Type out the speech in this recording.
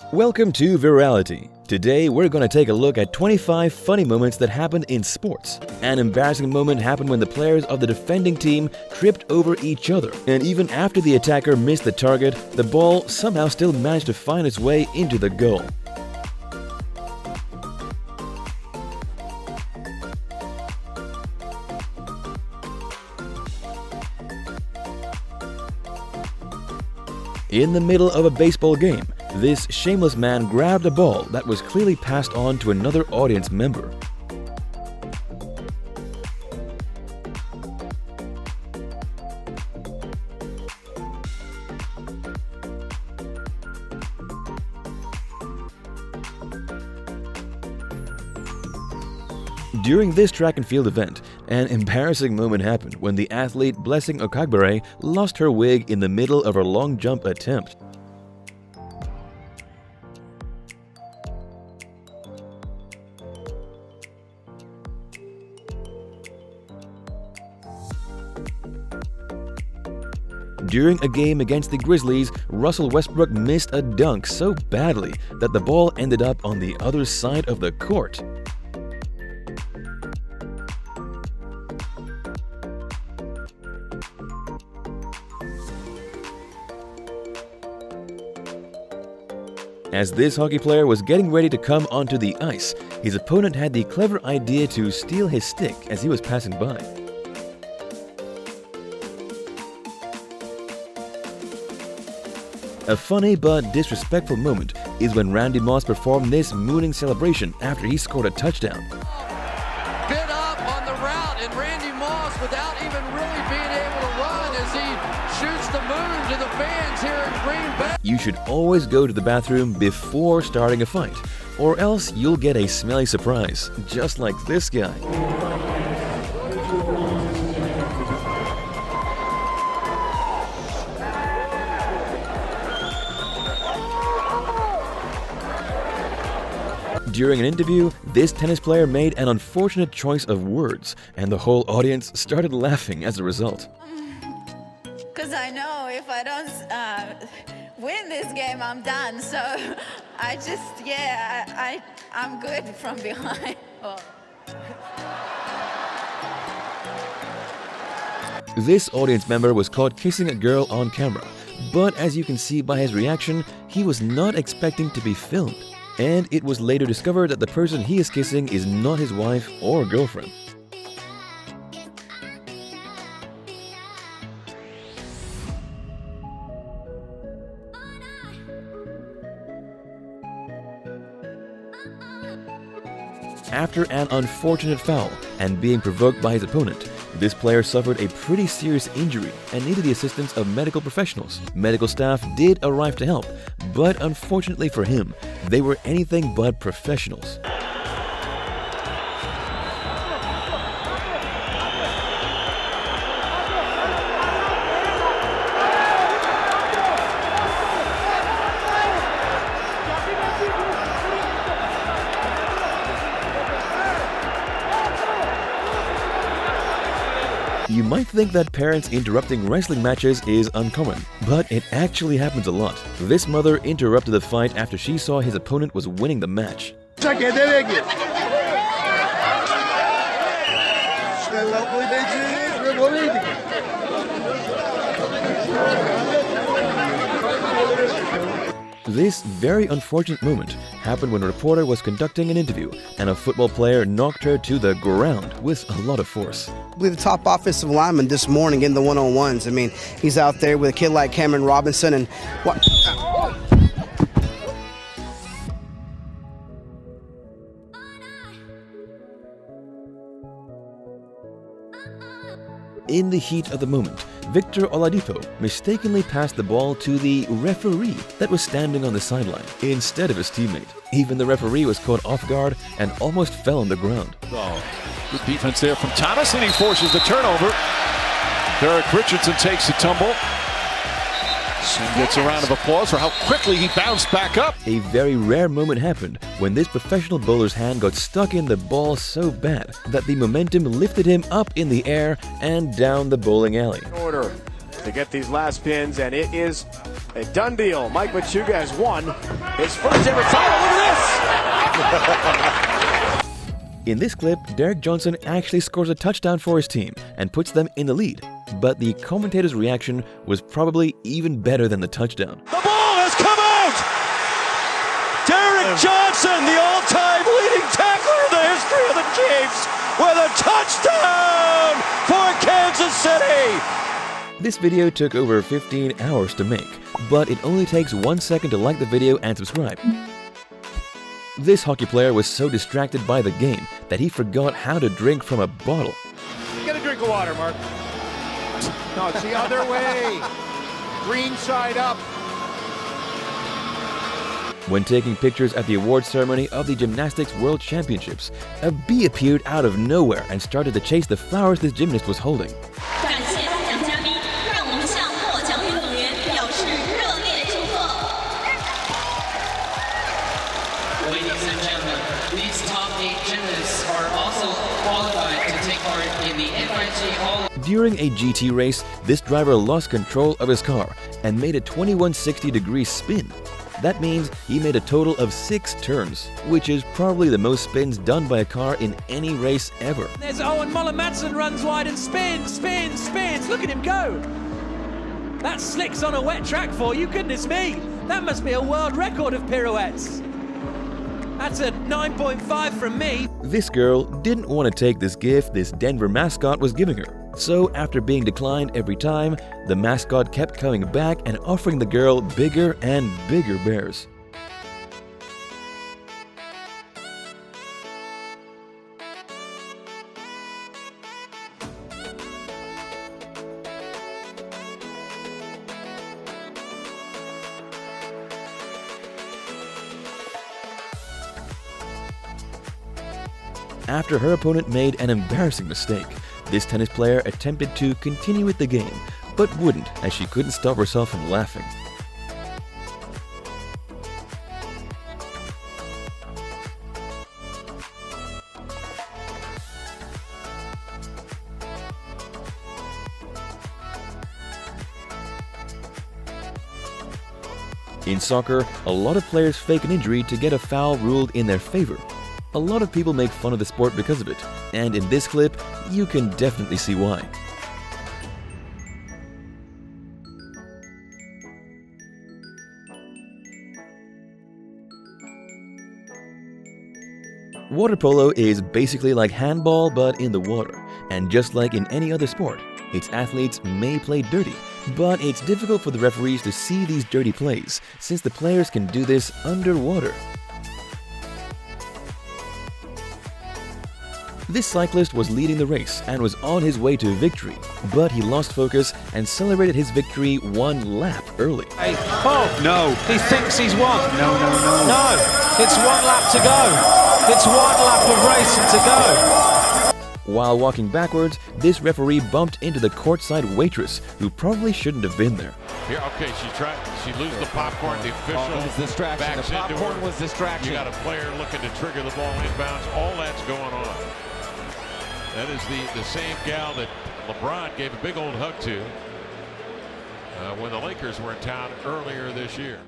Welcome to Virality. Today we're going to take a look at 25 funny moments that happened in sports. An embarrassing moment happened when the players of the defending team tripped over each other. And even after the attacker missed the target, the ball somehow still managed to find its way into the goal. In the middle of a baseball game, this shameless man grabbed a ball that was clearly passed on to another audience member. During this track and field event, an embarrassing moment happened when the athlete Blessing Okagbare lost her wig in the middle of her long jump attempt. During a game against the Grizzlies, Russell Westbrook missed a dunk so badly that the ball ended up on the other side of the court. As this hockey player was getting ready to come onto the ice, his opponent had the clever idea to steal his stick as he was passing by. A funny but disrespectful moment is when Randy Moss performed this mooning celebration after he scored a touchdown. Bit up on the route, and Randy Moss, without even really being able to run, as he shoots the moon to the fans here in Green Bay. You should always go to the bathroom before starting a fight, or else you'll get a smelly surprise, just like this guy. During an interview, this tennis player made an unfortunate choice of words, and the whole audience started laughing as a result. Because I know if I don't win this game, I'm done. So I just, I'm good from behind. This audience member was caught kissing a girl on camera, but as you can see by his reaction, he was not expecting to be filmed. And it was later discovered that the person he is kissing is not his wife or girlfriend. After an unfortunate foul and being provoked by his opponent, this player suffered a pretty serious injury and needed the assistance of medical professionals. Medical staff did arrive to help, but unfortunately for him, they were anything but professionals. You might think that parents interrupting wrestling matches is uncommon, but it actually happens a lot. This mother interrupted the fight after she saw his opponent was winning the match. This very unfortunate moment happened when a reporter was conducting an interview and a football player knocked her to the ground with a lot of force. I believe the top offensive lineman this morning in the one-on-ones. I mean, he's out there with a kid like Cameron Robinson and what? In the heat of the moment, Victor Oladipo mistakenly passed the ball to the referee that was standing on the sideline instead of his teammate. Even the referee was caught off guard and almost fell on the ground. Oh, good defense there from Thomas, and he forces the turnover. Derek Richardson takes a tumble. And gets a round of applause for how quickly he bounced back up. A very rare moment happened when this professional bowler's hand got stuck in the ball so bad that the momentum lifted him up in the air and down the bowling alley. Order. to get these last pins, and it is a done deal. Mike Machuga has won his first ever title. Look at this! In this clip, Derek Johnson actually scores a touchdown for his team and puts them in the lead. But the commentator's reaction was probably even better than the touchdown. The ball has come out! Derek Johnson, the all-time leading tackler in the history of the Chiefs, with a touchdown for Kansas City! This video took over 15 hours to make, but it only takes 1 second to like the video and subscribe. This hockey player was so distracted by the game that he forgot how to drink from a bottle. Get a drink of water, Mark. No, it's the other way. Green side up. When taking pictures at the award ceremony of the Gymnastics World Championships, a bee appeared out of nowhere and started to chase the flowers this gymnast was holding. Ladies and gentlemen, these top 8 gymnasts are also qualified to take part in the FIG All. During a GT race, this driver lost control of his car and made a 2160-degree spin. That means he made a total of 6 turns, which is probably the most spins done by a car in any race ever. There's Owen Muller-Madsen runs wide and spins. Look at him go. That slicks on a wet track for you, goodness me. That must be a world record of pirouettes. That's a 9.5 from me. This girl didn't want to take this gift this Denver mascot was giving her. So after being declined every time, the mascot kept coming back and offering the girl bigger and bigger bears. After her opponent made an embarrassing mistake, this tennis player attempted to continue with the game, but wouldn't as she couldn't stop herself from laughing. In soccer, a lot of players fake an injury to get a foul ruled in their favor. A lot of people make fun of the sport because of it, and in this clip, you can definitely see why. Water polo is basically like handball but in the water, and just like in any other sport, its athletes may play dirty, but it's difficult for the referees to see these dirty plays since the players can do this underwater. This cyclist was leading the race and was on his way to victory, but he lost focus and celebrated his victory 1 lap early. Hey, oh, no. He thinks he's won. No. No, it's 1 lap to go. It's 1 lap of racing to go. While walking backwards, this referee bumped into the courtside waitress, who probably shouldn't have been there. Here, okay, she loses the popcorn. The official was distraction. backs The popcorn into her. was distraction. You got a player looking to trigger the ball inbounds. All that's going on. That is the same gal that LeBron gave a big old hug to when the Lakers were in town earlier this year.